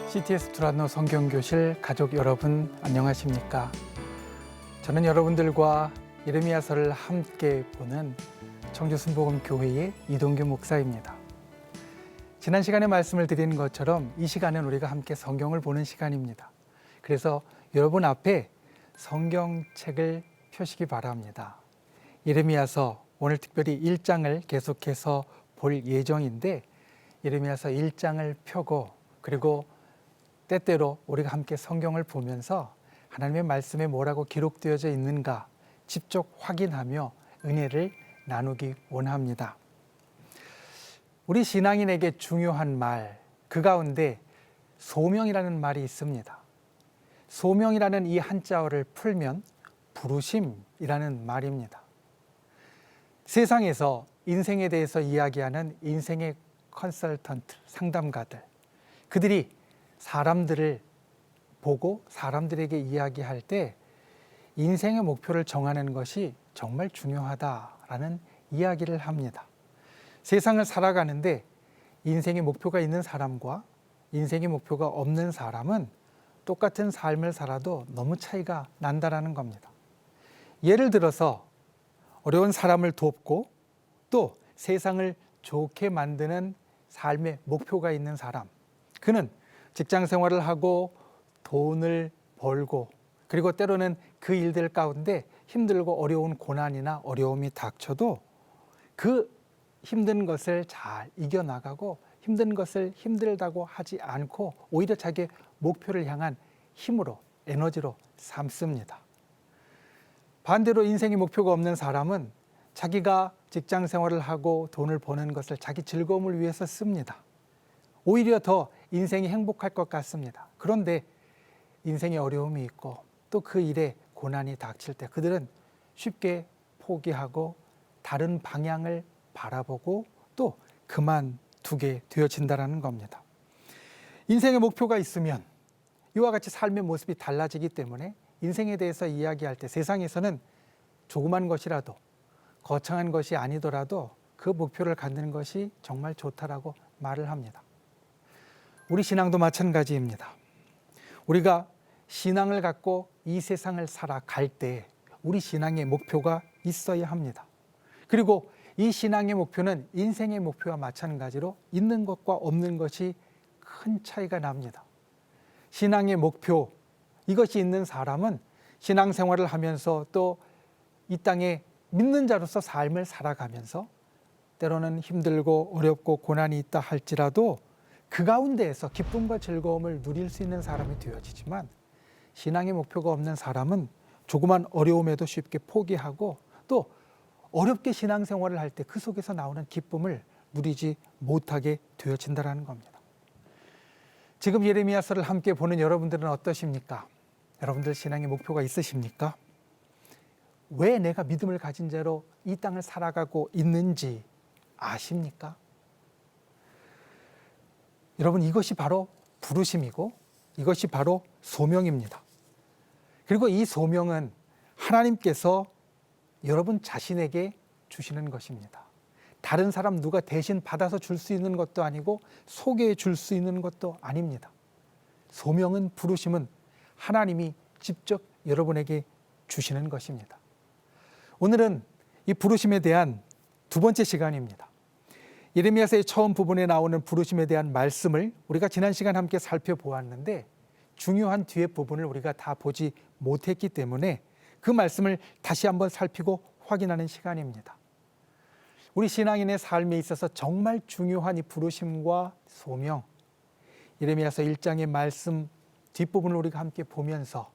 CTS 두란노 성경교실 가족 여러분 안녕하십니까? 저는 여러분들과 예레미야서를 함께 보는 청주순복음교회의 이동규 목사입니다. 지난 시간에 말씀을 드린 것처럼 이 시간은 우리가 함께 성경을 보는 시간입니다. 그래서 여러분 앞에 성경책을 펴시기 바랍니다. 예레미야서 오늘 특별히 1장을 계속해서 볼 예정인데 예레미야서 1장을 펴고 그리고 때때로 우리가 함께 성경을 보면서 하나님의 말씀에 뭐라고 기록되어져 있는가 직접 확인하며 은혜를 나누기 원합니다. 우리 신앙인에게 중요한 말, 그 가운데 소명이라는 말이 있습니다. 소명이라는 이 한자어를 풀면 부르심이라는 말입니다. 세상에서 인생에 대해서 이야기하는 인생의 컨설턴트, 상담가들, 그들이 사람들을 보고 사람들에게 이야기할 때 인생의 목표를 정하는 것이 정말 중요하다라는 이야기를 합니다. 세상을 살아가는데 인생의 목표가 있는 사람과 인생의 목표가 없는 사람은 똑같은 삶을 살아도 너무 차이가 난다라는 겁니다. 예를 들어서 어려운 사람을 돕고 또 세상을 좋게 만드는 삶의 목표가 있는 사람, 그는 직장 생활을 하고 돈을 벌고 그리고 때로는 그 일들 가운데 힘들고 어려운 고난이나 어려움이 닥쳐도 그 힘든 것을 잘 이겨나가고 힘든 것을 힘들다고 하지 않고 오히려 자기의 목표를 향한 힘으로 에너지로 삼습니다. 반대로 인생의 목표가 없는 사람은 자기가 직장 생활을 하고 돈을 버는 것을 자기 즐거움을 위해서 씁니다. 오히려 더 인생이 행복할 것 같습니다. 그런데 인생에 어려움이 있고 또 그 일에 고난이 닥칠 때 그들은 쉽게 포기하고 다른 방향을 바라보고 또 그만두게 되어진다는 겁니다. 인생의 목표가 있으면 이와 같이 삶의 모습이 달라지기 때문에 인생에 대해서 이야기할 때 세상에서는 조그만 것이라도 거창한 것이 아니더라도 그 목표를 갖는 것이 정말 좋다라고 말을 합니다. 우리 신앙도 마찬가지입니다. 우리가 신앙을 갖고 이 세상을 살아갈 때 우리 신앙의 목표가 있어야 합니다. 그리고 이 신앙의 목표는 인생의 목표와 마찬가지로 있는 것과 없는 것이 큰 차이가 납니다. 신앙의 목표, 이것이 있는 사람은 신앙생활을 하면서 또 이 땅에 믿는 자로서 삶을 살아가면서 때로는 힘들고 어렵고 고난이 있다 할지라도 그 가운데에서 기쁨과 즐거움을 누릴 수 있는 사람이 되어지지만 신앙의 목표가 없는 사람은 조그만 어려움에도 쉽게 포기하고 또 어렵게 신앙생활을 할 때 그 속에서 나오는 기쁨을 누리지 못하게 되어진다는 겁니다. 지금 예레미야서를 함께 보는 여러분들은 어떠십니까? 여러분들 신앙의 목표가 있으십니까? 왜 내가 믿음을 가진 자로 이 땅을 살아가고 있는지 아십니까? 여러분, 이것이 바로 부르심이고 이것이 바로 소명입니다. 그리고 이 소명은 하나님께서 여러분 자신에게 주시는 것입니다. 다른 사람 누가 대신 받아서 줄 수 있는 것도 아니고 소개해 줄 수 있는 것도 아닙니다. 소명은, 부르심은 하나님이 직접 여러분에게 주시는 것입니다. 오늘은 이 부르심에 대한 두 번째 시간입니다. 예레미야서의 처음 부분에 나오는 부르심에 대한 말씀을 우리가 지난 시간 함께 살펴보았는데 중요한 뒤에 부분을 우리가 다 보지 못했기 때문에 그 말씀을 다시 한번 살피고 확인하는 시간입니다. 우리 신앙인의 삶에 있어서 정말 중요한 이 부르심과 소명, 예레미야서 1장의 말씀 뒷부분을 우리가 함께 보면서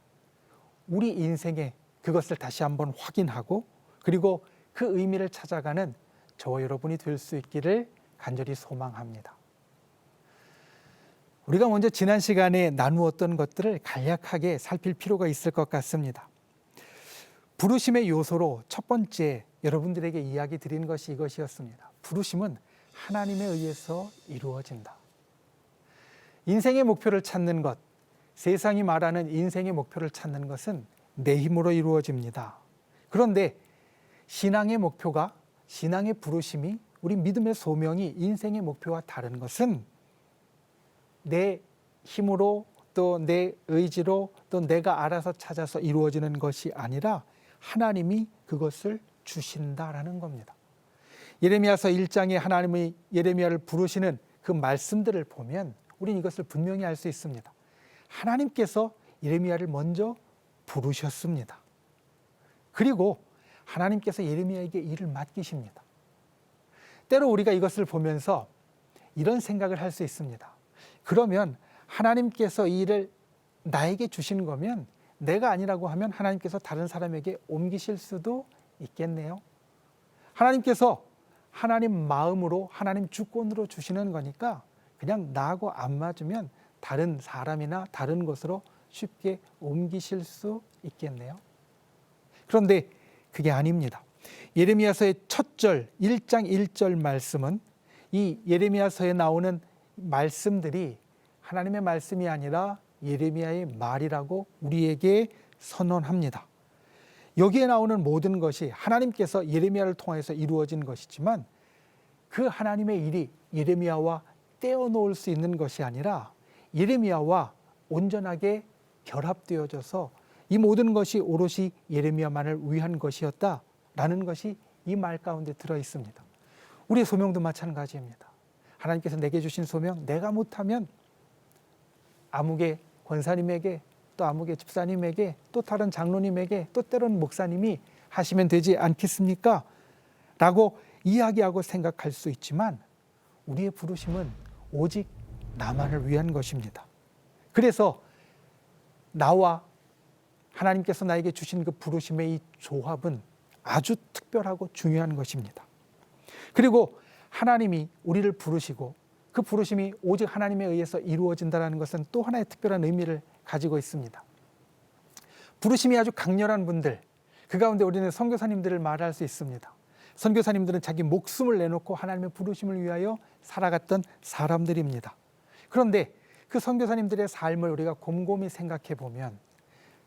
우리 인생에 그것을 다시 한번 확인하고 그리고 그 의미를 찾아가는 저와 여러분이 될 수 있기를 간절히 소망합니다. 우리가 먼저 지난 시간에 나누었던 것들을 간략하게 살필 필요가 있을 것 같습니다. 부르심의 요소로 첫 번째 여러분들에게 이야기 드린 것이 이것이었습니다. 부르심은 하나님에 의해서 이루어진다. 인생의 목표를 찾는 것, 세상이 말하는 인생의 목표를 찾는 것은 내 힘으로 이루어집니다. 그런데 신앙의 목표가, 신앙의 부르심이, 우리 믿음의 소명이 인생의 목표와 다른 것은 내 힘으로 또 내 의지로 또 내가 알아서 찾아서 이루어지는 것이 아니라 하나님이 그것을 주신다라는 겁니다. 예레미야서 1장에 하나님이 예레미야를 부르시는 그 말씀들을 보면 우리는 이것을 분명히 알 수 있습니다. 하나님께서 예레미야를 먼저 부르셨습니다. 그리고 하나님께서 예레미야에게 일을 맡기십니다. 때로 우리가 이것을 보면서 이런 생각을 할 수 있습니다. 그러면 하나님께서 이 일을 나에게 주신 거면 내가 아니라고 하면 하나님께서 다른 사람에게 옮기실 수도 있겠네요. 하나님께서 하나님 마음으로 하나님 주권으로 주시는 거니까 그냥 나하고 안 맞으면 다른 사람이나 다른 곳으로 쉽게 옮기실 수 있겠네요. 그런데 그게 아닙니다. 예레미야서의 첫 절 1장 1절 말씀은 이 예레미야서에 나오는 말씀들이 하나님의 말씀이 아니라 예레미야의 말이라고 우리에게 선언합니다. 여기에 나오는 모든 것이 하나님께서 예레미야를 통해서 이루어진 것이지만 그 하나님의 일이 예레미야와 떼어놓을 수 있는 것이 아니라 예레미야와 온전하게 결합되어져서 이 모든 것이 오롯이 예레미야만을 위한 것이었다라는 것이 이 말 가운데 들어 있습니다. 우리의 소명도 마찬가지입니다. 하나님께서 내게 주신 소명, 내가 못하면 아무개 권사님에게 또 아무개 집사님에게 또 다른 장로님에게 또 때로는 목사님이 하시면 되지 않겠습니까? 라고 이야기하고 생각할 수 있지만 우리의 부르심은 오직 나만을 위한 것입니다. 그래서 나와 하나님께서 나에게 주신 그 부르심의 이 조합은 아주 특별하고 중요한 것입니다. 그리고 하나님이 우리를 부르시고 그 부르심이 오직 하나님에 의해서 이루어진다는 것은 또 하나의 특별한 의미를 가지고 있습니다. 부르심이 아주 강렬한 분들, 그 가운데 우리는 선교사님들을 말할 수 있습니다. 선교사님들은 자기 목숨을 내놓고 하나님의 부르심을 위하여 살아갔던 사람들입니다. 그런데 그 선교사님들의 삶을 우리가 곰곰이 생각해 보면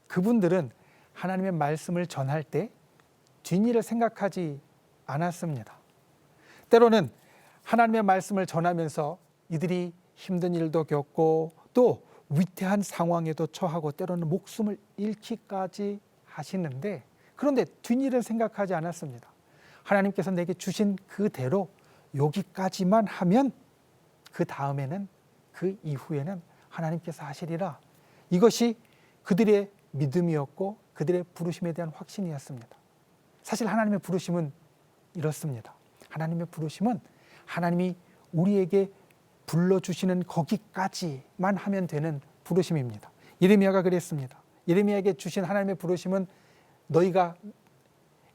그분들은 하나님의 말씀을 전할 때 뒷일을 생각하지 않았습니다. 때로는 하나님의 말씀을 전하면서 이들이 힘든 일도 겪고 또 위태한 상황에도 처하고 때로는 목숨을 잃기까지 하시는데 그런데 뒷일을 생각하지 않았습니다. 하나님께서 내게 주신 그대로 여기까지만 하면 그 다음에는 그 이후에는 하나님께서 하시리라. 이것이 그들의 믿음이었고 그들의 부르심에 대한 확신이었습니다. 사실 하나님의 부르심은 이렇습니다. 하나님의 부르심은 하나님이 우리에게 불러주시는 거기까지만 하면 되는 부르심입니다. 예레미야가 그랬습니다. 예레미야에게 주신 하나님의 부르심은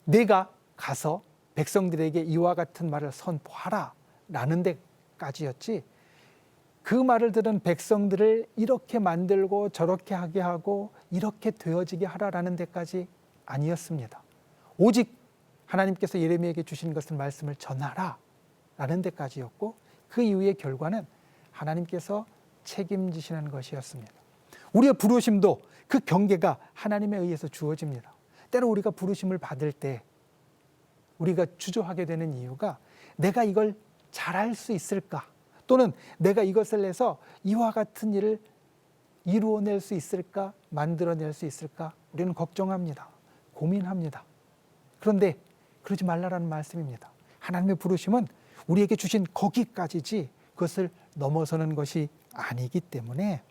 내가 가서 백성들에게 이와 같은 말을 선포하라 라는 데까지였지 그 말을 들은 백성들을 이렇게 만들고 저렇게 하게 하고 이렇게 되어지게 하라라는 데까지 아니었습니다. 오직 하나님께서 예레미야에게 주신 것은 말씀을 전하라 라는 데까지였고 그 이후의 결과는 하나님께서 책임지시는 것이었습니다. 우리의 부르심도 그 경계가 하나님에 의해서 주어집니다. 때로 우리가 부르심을 받을 때 우리가 주저하게 되는 이유가 내가 이걸 잘할 수 있을까? 또는 내가 이것을 해서 이와 같은 일을 이루어낼 수 있을까? 만들어낼 수 있을까? 우리는 걱정합니다. 고민합니다. 그런데 그러지 말라라는 말씀입니다. 하나님의 부르심은 우리에게 주신 거기까지지 그것을 넘어서는 것이 아니기 때문에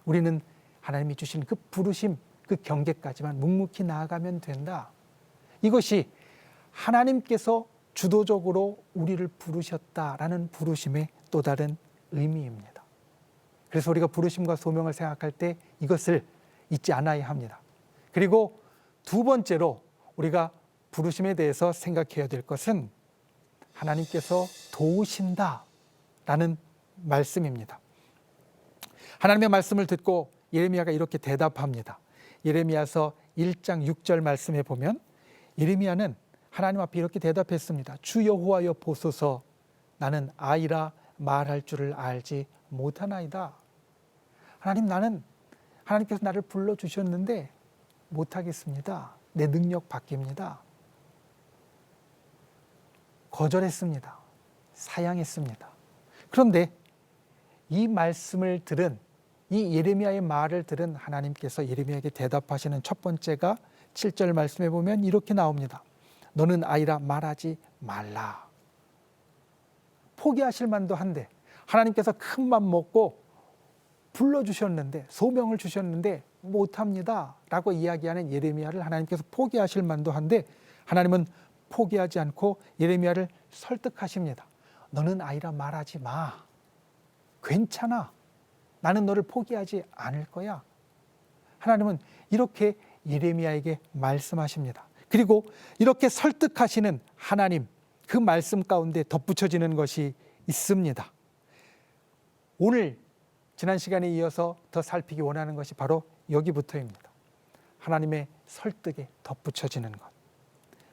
우리는 하나님이 주신 그 부르심, 그 경계까지만 묵묵히 나아가면 된다. 이것이 하나님께서 주도적으로 우리를 부르셨다라는 부르심의 또 다른 의미입니다. 그래서 우리가 부르심과 소명을 생각할 때 이것을 잊지 않아야 합니다. 그리고 두 번째로 우리가 부르심에 대해서 생각해야 될 것은 하나님께서 도우신다라는 말씀입니다. 하나님의 말씀을 듣고 예레미야가 이렇게 대답합니다. 예레미야서 1장 6절 말씀에 보면 예레미야는 하나님 앞에 이렇게 대답했습니다. 주 여호와여 보소서 나는 아이라 말할 줄을 알지 못하나이다. 하나님 나는 하나님께서 나를 불러주셨는데 못하겠습니다. 내 능력 밖입니다. 거절했습니다. 사양했습니다. 그런데 이 말씀을 들은 이 예레미야의 말을 들은 하나님께서 예레미야에게 대답하시는 첫 번째가 7절 말씀에 보면 이렇게 나옵니다. 너는 아이라 말하지 말라. 포기하실 만도 한데 하나님께서 큰 맘 먹고 불러주셨는데 소명을 주셨는데 못합니다 라고 이야기하는 예레미야를 하나님께서 포기하실 만도 한데 하나님은 포기하지 않고 예레미야를 설득하십니다. 너는 아이라 말하지 마. 괜찮아. 나는 너를 포기하지 않을 거야. 하나님은 이렇게 예레미야에게 말씀하십니다. 그리고 이렇게 설득하시는 하나님, 그 말씀 가운데 덧붙여지는 것이 있습니다. 오늘 지난 시간에 이어서 더 살피기 원하는 것이 바로 여기부터입니다. 하나님의 설득에 덧붙여지는 것.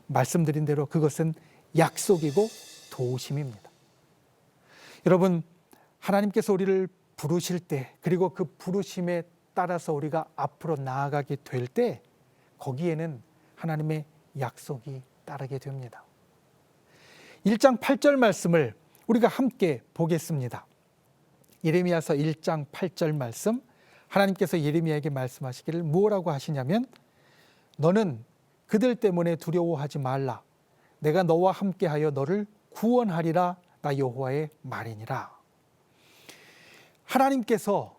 말씀드린 대로 그것은 약속이고 도우심입니다. 여러분, 하나님께서 우리를 부르실 때, 그리고 그 부르심에 따라서 우리가 앞으로 나아가게 될 때 거기에는 하나님의 약속이 따르게 됩니다. 1장 8절 말씀을 우리가 함께 보겠습니다. 예레미야서 1장 8절 말씀, 하나님께서 예레미야에게 말씀하시기를 뭐라고 하시냐면 너는 그들 때문에 두려워하지 말라. 내가 너와 함께하여 너를 구원하리라. 나 여호와의 말이니라. 하나님께서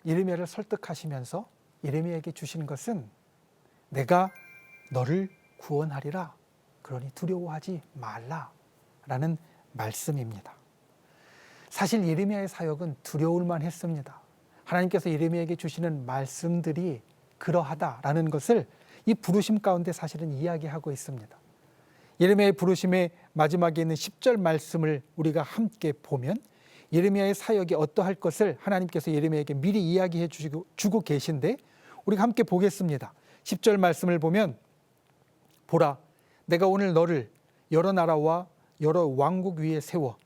예레미야를 설득하시면서 예레미야에게 주신 것은 내가 너를 구원하리라. 그러니 두려워하지 말라. 라는 말씀입니다. 사실 예레미야의 사역은 두려울 만했습니다. 하나님께서 예레미야에게 주시는 말씀들이 그러하다라는 것을 이 부르심 가운데 사실은 이야기하고 있습니다. 예레미야의 부르심의 마지막에 있는 10절 말씀을 우리가 함께 보면 예레미야의 사역이 어떠할 것을 하나님께서 예레미야에게 미리 이야기해 주고 계신데 우리가 함께 보겠습니다. 10절 말씀을 보면 보라, 내가 오늘 너를 여러 나라와 여러 왕국 위에 세워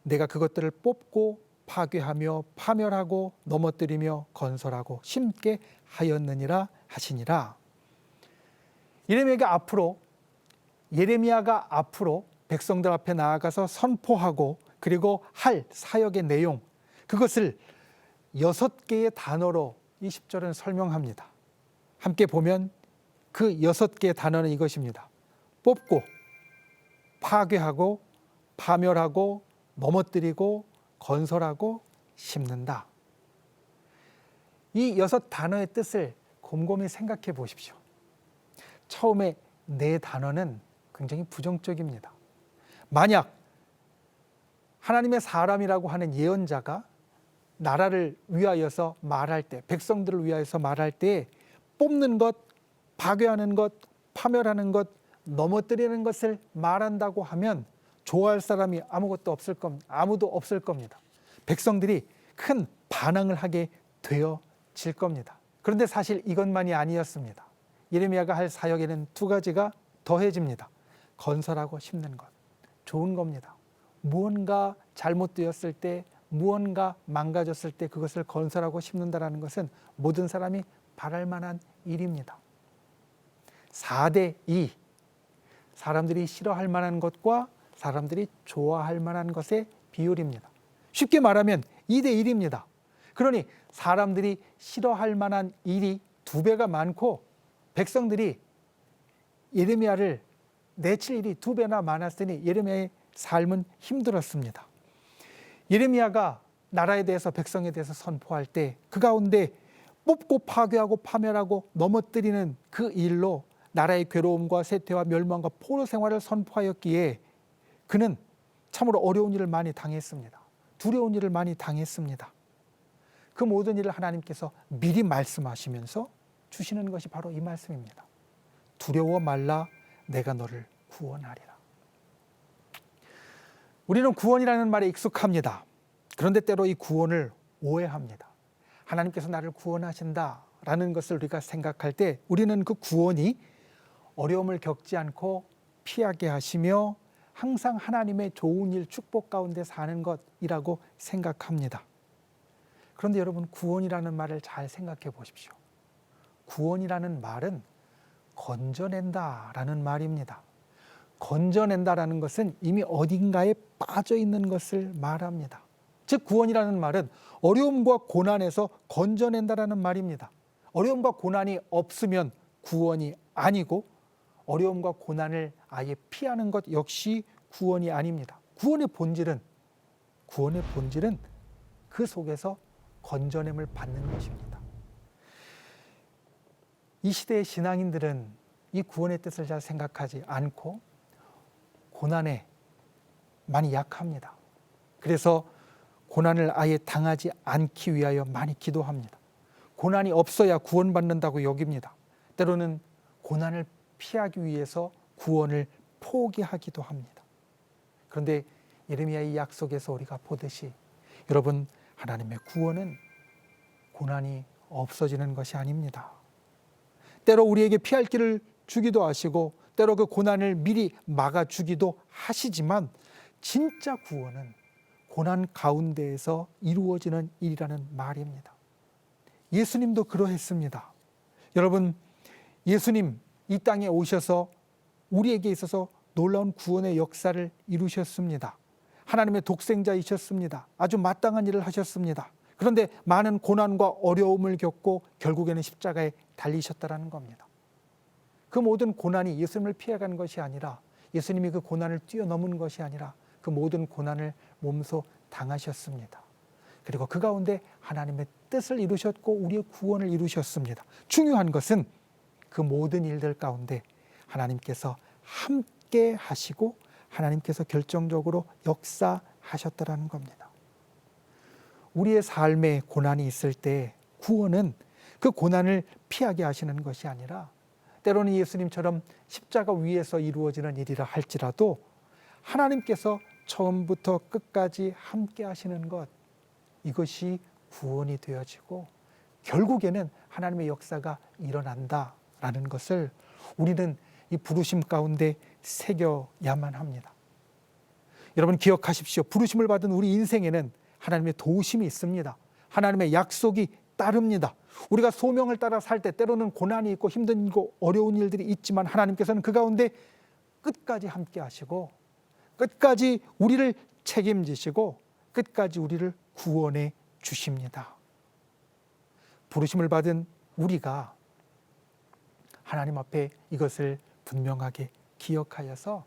내가 그것들을 뽑고 파괴하며 파멸하고 넘어뜨리며 건설하고 심게 하였느니라 하시니라. 예레미야가 앞으로 백성들 앞에 나아가서 선포하고 그리고 할 사역의 내용, 그것을 6개의 단어로 이 10절은 설명합니다. 함께 보면 그 6개의 단어는 이것입니다. 뽑고 파괴하고 파멸하고 넘어뜨리고 건설하고 심는다. 이 6단어의 뜻을 곰곰이 생각해 보십시오. 처음에 4단어는 굉장히 부정적입니다. 만약 하나님의 사람이라고 하는 예언자가 나라를 위하여서 말할 때, 백성들을 위하여서 말할 때 뽑는 것, 파괴하는 것, 파멸하는 것, 넘어뜨리는 것을 말한다고 하면 좋아할 사람이 아무도 없을 겁니다. 백성들이 큰 반항을 하게 되어질 겁니다. 그런데 사실 이것만이 아니었습니다. 예레미야가 할 사역에는 2가지가 더해집니다. 건설하고 심는 것. 좋은 겁니다. 무언가 잘못되었을 때, 무언가 망가졌을 때 그것을 건설하고 심는다는 것은 모든 사람이 바랄 만한 일입니다. 4대 2. 사람들이 싫어할 만한 것과 사람들이 좋아할 만한 것의 비율입니다. 쉽게 말하면 2대 1입니다. 그러니 사람들이 싫어할 만한 일이 2배가 많고 백성들이 예레미야를 내칠 일이 2배나 많았으니 예레미야의 삶은 힘들었습니다. 예레미야가 나라에 대해서 백성에 대해서 선포할 때 그 가운데 뽑고 파괴하고 파멸하고 넘어뜨리는 그 일로 나라의 괴로움과 쇠퇴와 멸망과 포로 생활을 선포하였기에 그는 참으로 어려운 일을 많이 당했습니다. 두려운 일을 많이 당했습니다. 그 모든 일을 하나님께서 미리 말씀하시면서 주시는 것이 바로 이 말씀입니다. 두려워 말라, 내가 너를 구원하리라. 우리는 구원이라는 말에 익숙합니다. 그런데 때로 이 구원을 오해합니다. 하나님께서 나를 구원하신다라는 것을 우리가 생각할 때 우리는 그 구원이 어려움을 겪지 않고 피하게 하시며 항상 하나님의 좋은 일, 축복 가운데 사는 것이라고 생각합니다. 그런데 여러분, 구원이라는 말을 잘 생각해 보십시오. 구원이라는 말은 건져낸다라는 말입니다. 건져낸다라는 것은 이미 어딘가에 빠져 있는 것을 말합니다. 즉 구원이라는 말은 어려움과 고난에서 건져낸다라는 말입니다. 어려움과 고난이 없으면 구원이 아니고 어려움과 고난을 아예 피하는 것 역시 구원이 아닙니다. 구원의 본질은 그 속에서 건져냄을 받는 것입니다. 이 시대의 신앙인들은 이 구원의 뜻을 잘 생각하지 않고 고난에 많이 약합니다. 그래서 고난을 아예 당하지 않기 위하여 많이 기도합니다. 고난이 없어야 구원받는다고 여깁니다. 때로는 고난을 피하기 위해서 구원을 포기하기도 합니다. 그런데 예레미야의 약속에서 우리가 보듯이 여러분, 하나님의 구원은 고난이 없어지는 것이 아닙니다. 때로 우리에게 피할 길을 주기도 하시고 때로 그 고난을 미리 막아주기도 하시지만 진짜 구원은 고난 가운데에서 이루어지는 일이라는 말입니다. 예수님도 그러했습니다. 여러분, 예수님 이 땅에 오셔서 우리에게 있어서 놀라운 구원의 역사를 이루셨습니다. 하나님의 독생자이셨습니다. 아주 마땅한 일을 하셨습니다. 그런데 많은 고난과 어려움을 겪고 결국에는 십자가에 달리셨다는 겁니다. 그 모든 고난이 예수님을 피해간 것이 아니라 예수님이 그 고난을 뛰어넘은 것이 아니라 그 모든 고난을 몸소 당하셨습니다. 그리고 그 가운데 하나님의 뜻을 이루셨고 우리의 구원을 이루셨습니다. 중요한 것은 그 모든 일들 가운데 하나님께서 함께 하시고 하나님께서 결정적으로 역사하셨다는 겁니다. 우리의 삶에 고난이 있을 때 구원은 그 고난을 피하게 하시는 것이 아니라 때로는 예수님처럼 십자가 위에서 이루어지는 일이라 할지라도 하나님께서 처음부터 끝까지 함께 하시는 것, 이것이 구원이 되어지고 결국에는 하나님의 역사가 일어난다라는 것을 우리는 이 부르심 가운데 새겨야만 합니다. 여러분 기억하십시오. 부르심을 받은 우리 인생에는 하나님의 도우심이 있습니다. 하나님의 약속이 따릅니다. 우리가 소명을 따라 살 때 때로는 고난이 있고 힘들고 어려운 일들이 있지만 하나님께서는 그 가운데 끝까지 함께 하시고 끝까지 우리를 책임지시고 끝까지 우리를 구원해 주십니다. 부르심을 받은 우리가 하나님 앞에 이것을 분명하게 기억하여서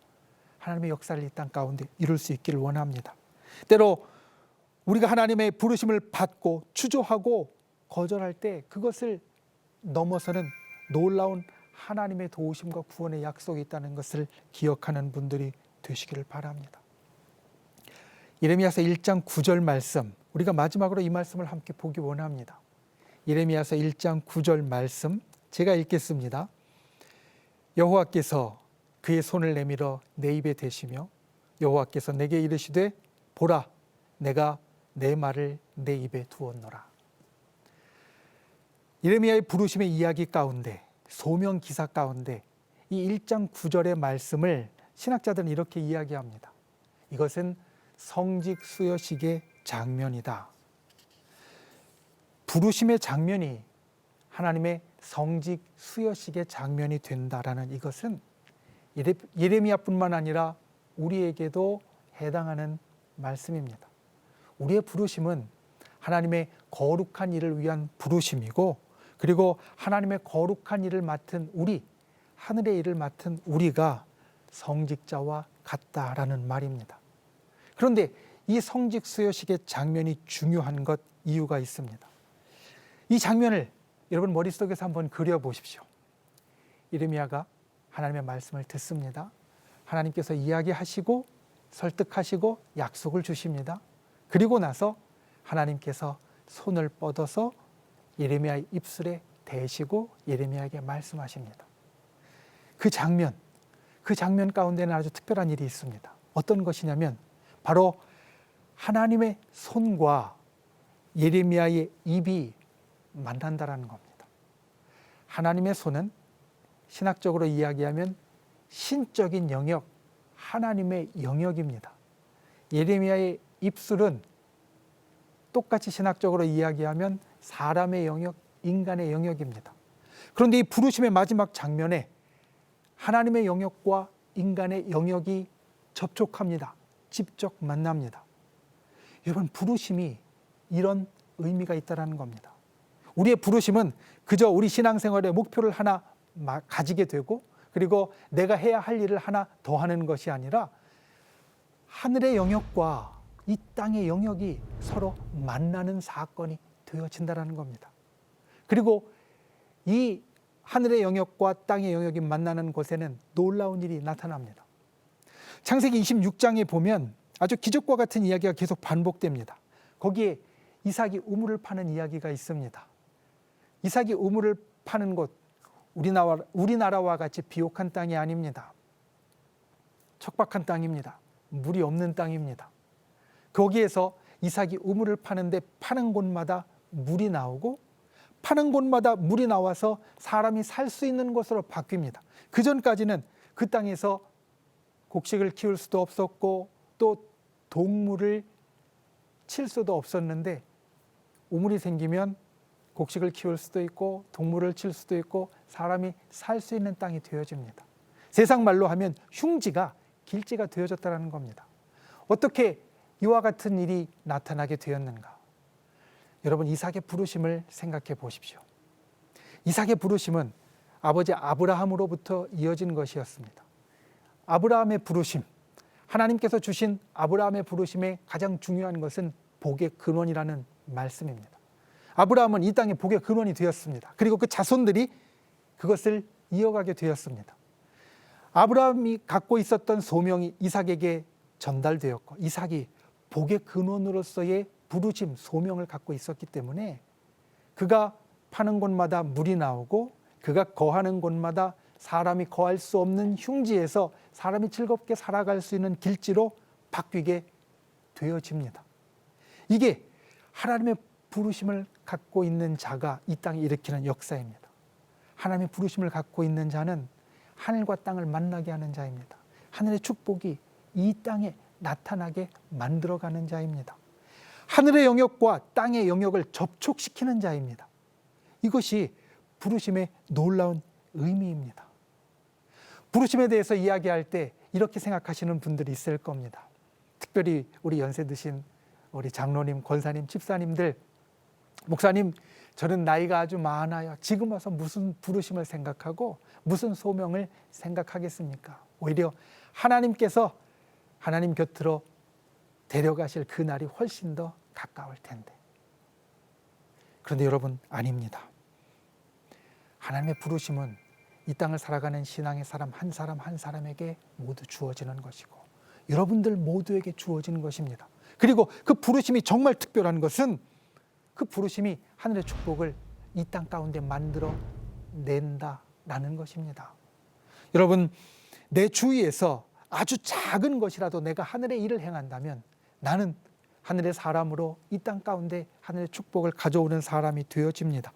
하나님의 역사를 이 땅 가운데 이룰 수 있기를 원합니다. 때로 우리가 하나님의 부르심을 받고 추조하고 거절할 때 그것을 넘어서는 놀라운 하나님의 도우심과 구원의 약속이 있다는 것을 기억하는 분들이 되시기를 바랍니다. 예레미야서 1장 9절 말씀, 우리가 마지막으로 이 말씀을 함께 보기 원합니다. 예레미야서 1장 9절 말씀 제가 읽겠습니다. 여호와께서 그의 손을 내밀어 내 입에 대시며 여호와께서 내게 이르시되 보라 내가 내 말을 내 입에 두었노라. 예레미야의 부르심의 이야기 가운데 소명 기사 가운데 이 1장 9절의 말씀을 신학자들은 이렇게 이야기합니다. 이것은 성직 수여식의 장면이다. 부르심의 장면이 하나님의 성직 수여식의 장면이 된다라는 이것은 예레미야뿐만 아니라 우리에게도 해당하는 말씀입니다. 우리의 부르심은 하나님의 거룩한 일을 위한 부르심이고 그리고 하나님의 거룩한 일을 맡은 우리, 하늘의 일을 맡은 우리가 성직자와 같다라는 말입니다. 그런데 이 성직 수여식의 장면이 중요한 것 이유가 있습니다. 이 장면을 여러분 머릿속에서 한번 그려보십시오. 예레미야가 하나님의 말씀을 듣습니다. 하나님께서 이야기하시고 설득하시고 약속을 주십니다. 그리고 나서 하나님께서 손을 뻗어서 예레미야의 입술에 대시고 예레미야에게 말씀하십니다. 그 장면 가운데는 아주 특별한 일이 있습니다. 어떤 것이냐면 바로 하나님의 손과 예레미야의 입이 만난다라는 겁니다. 하나님의 손은 신학적으로 이야기하면 신적인 영역, 하나님의 영역입니다. 예레미야의 입술은 똑같이 신학적으로 이야기하면 사람의 영역, 인간의 영역입니다. 그런데 이 부르심의 마지막 장면에 하나님의 영역과 인간의 영역이 접촉합니다. 직접 만납니다. 여러분, 부르심이 이런 의미가 있다는 겁니다. 우리의 부르심은 그저 우리 신앙생활의 목표를 하나 가지게 되고, 그리고 내가 해야 할 일을 하나 더 하는 것이 아니라 하늘의 영역과 이 땅의 영역이 서로 만나는 사건이 되어진다는 겁니다. 그리고 이 하늘의 영역과 땅의 영역이 만나는 곳에는 놀라운 일이 나타납니다. 창세기 26장에 보면 아주 기적과 같은 이야기가 계속 반복됩니다. 거기에 이삭이 우물을 파는 이야기가 있습니다. 이삭이 우물을 파는 곳, 우리나라와 같이 비옥한 땅이 아닙니다. 척박한 땅입니다. 물이 없는 땅입니다. 거기에서 이삭이 우물을 파는데 파는 곳마다 물이 나오고, 파는 곳마다 물이 나와서 사람이 살 수 있는 곳으로 바뀝니다. 그 전까지는 그 땅에서 곡식을 키울 수도 없었고 또 동물을 칠 수도 없었는데, 우물이 생기면 곡식을 키울 수도 있고 동물을 칠 수도 있고 사람이 살 수 있는 땅이 되어집니다. 세상 말로 하면 흉지가 길지가 되어졌다는 겁니다. 어떻게 이와 같은 일이 나타나게 되었는가? 여러분, 이삭의 부르심을 생각해 보십시오. 이삭의 부르심은 아버지 아브라함으로부터 이어진 것이었습니다. 아브라함의 부르심, 하나님께서 주신 아브라함의 부르심의 가장 중요한 것은 복의 근원이라는 말씀입니다. 아브라함은 이 땅의 복의 근원이 되었습니다. 그리고 그 자손들이 그것을 이어가게 되었습니다. 아브라함이 갖고 있었던 소명이 이삭에게 전달되었고, 이삭이 복의 근원으로서의 부르심, 소명을 갖고 있었기 때문에 그가 파는 곳마다 물이 나오고, 그가 거하는 곳마다 사람이 거할 수 없는 흉지에서 사람이 즐겁게 살아갈 수 있는 길지로 바뀌게 되어집니다. 이게 하나님의 부르심을 갖고 있는 자가 이 땅에 일으키는 역사입니다. 하나님의 부르심을 갖고 있는 자는 하늘과 땅을 만나게 하는 자입니다. 하늘의 축복이 이 땅에 나타나게 만들어가는 자입니다. 하늘의 영역과 땅의 영역을 접촉시키는 자입니다. 이것이 부르심의 놀라운 의미입니다. 부르심에 대해서 이야기할 때 이렇게 생각하시는 분들이 있을 겁니다. 특별히 우리 연세 드신 우리 장로님, 권사님, 집사님들, 목사님, 저는 나이가 아주 많아요. 지금 와서 무슨 부르심을 생각하고 무슨 소명을 생각하겠습니까? 오히려 하나님께서 하나님 곁으로 데려가실 그 날이 훨씬 더 가까울 텐데. 그런데 여러분, 아닙니다. 하나님의 부르심은 이 땅을 살아가는 신앙의 사람 한 사람에게 모두 주어지는 것이고, 여러분들 모두에게 주어지는 것입니다. 그리고 그 부르심이 정말 특별한 것은 그 부르심이 하늘의 축복을 이 땅 가운데 만들어 낸다라는 것입니다. 여러분, 내 주위에서 아주 작은 것이라도 내가 하늘의 일을 행한다면 나는 하늘의 사람으로 이 땅 가운데 하늘의 축복을 가져오는 사람이 되어집니다.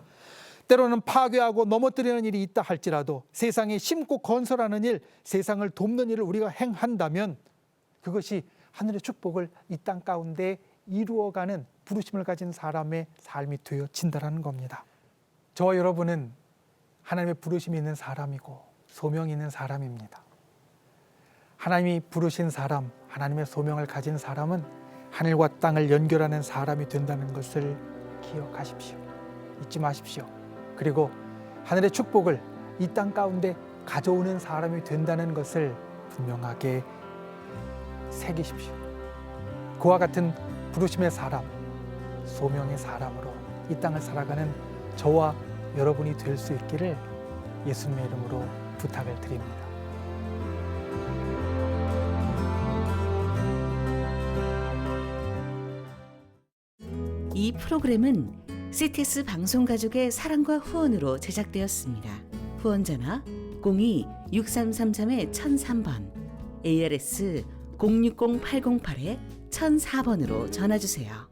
때로는 파괴하고 넘어뜨리는 일이 있다 할지라도 세상에 심고 건설하는 일, 세상을 돕는 일을 우리가 행한다면 그것이 하늘의 축복을 이 땅 가운데 이루어가는 부르심을 가진 사람의 삶이 되어진다는 겁니다. 저와 여러분은 하나님의 부르심이 있는 사람이고 소명이 있는 사람입니다. 하나님이 부르신 사람, 하나님의 소명을 가진 사람은 하늘과 땅을 연결하는 사람이 된다는 것을 기억하십시오. 잊지 마십시오. 그리고 하늘의 축복을 이 땅 가운데 가져오는 사람이 된다는 것을 분명하게 새기십시오. 그와 같은 부르심의 사람, 소명의 사람으로 이 땅을 살아가는 저와 여러분이 될 수 있기를 예수님의 이름으로 부탁을 드립니다. 이 프로그램은 CTS 방송가족의 사랑과 후원으로 제작되었습니다. 후원 전화 02-6333-1003번, ARS 060-808-1004번으로 전화주세요.